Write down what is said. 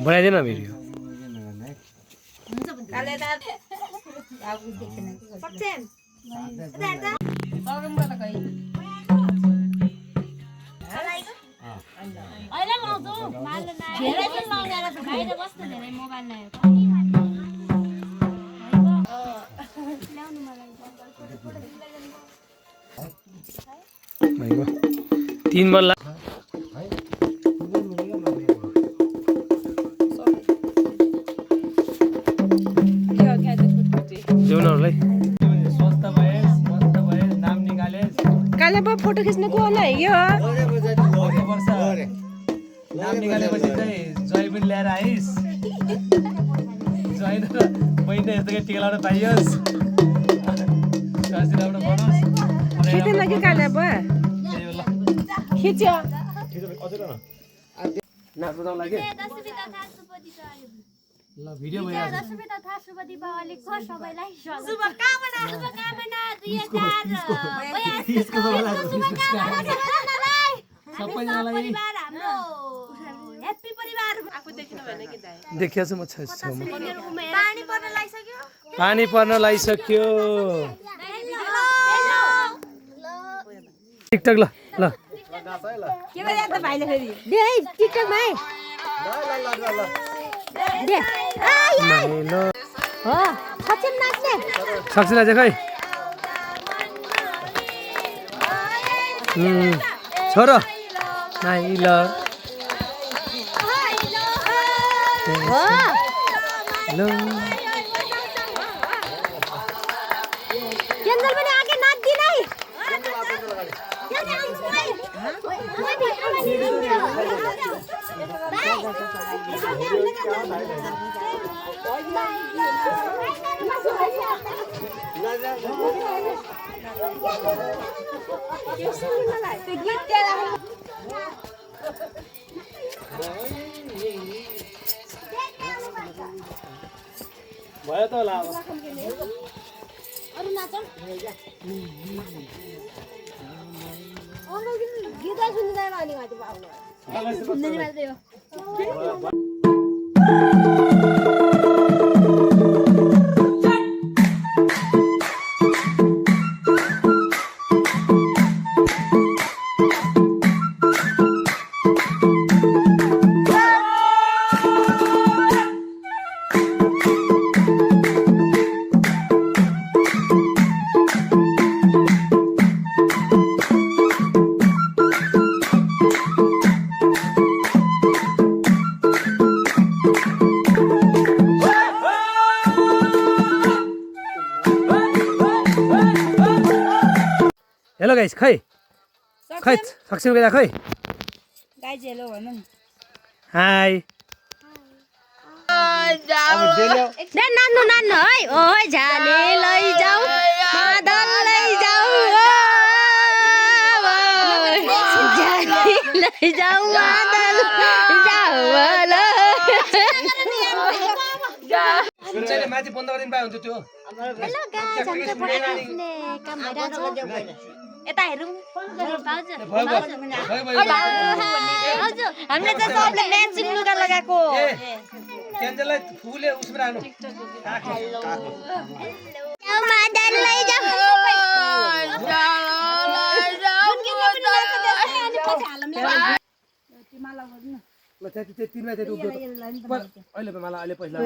बनाइदेन video तीन बल photo खिच्ने को होला यो नाम निकालेपछि चाहिँ जय पनि ल्याएर आइस जय र बहिनी यस्तो के टिका लाउन पाइयोस् कासी लाउन बनोस् खिच्न लागि काले बा खिच्यो अझै न नाच बजाउन लागि ल भिडियो भइरहेछ दशमी तथा शुभ दीपावलीको सबैलाई शुभकामना 2022 सबैजनालाई ह्यापी परिवार आफू देखिनु भने कि दाइ देखिया छु म छेउमा पानी पर्न लागिसक्यो पानी पर्न लागिसक्यो टिकटक ल ल के गरे त भाइले फेरि दे है टिकटक भाइ दे माइलो हो सचिन नाच्ने सक्छ नाचे खै छोरो माइलो हो लो केन्जल पनि आगे नाच्दिन है भयो त होला अब अरु नाच गीत सुन्दैन अनि माथि पाउनु सुन्दैन मात्रै हो हेलो गाइस खै खै सक्छौ के खै गाइस हेलो भन्नु नि हाय दे नान्नु नान्नु है ओइ झाले लैजाऊ मादल लैजाऊ झाले लैजाऊ मादल जाऊ सुनचाइले माथि बन्द गरिदिनु पाए हुन्थ्यो त्यो हेलो गाइस हाम्रो पढाइने काम भइराछ यता हेरौँ पाउँछ हजुर हामीले चाहिँ सबले म्याचिङ लुगा लगाएको केन्जललाई फुले उसमा राख्नु मादल लैजाऊ ल त्यति तिमीलाई त्यति अहिले माला अहिले पहिला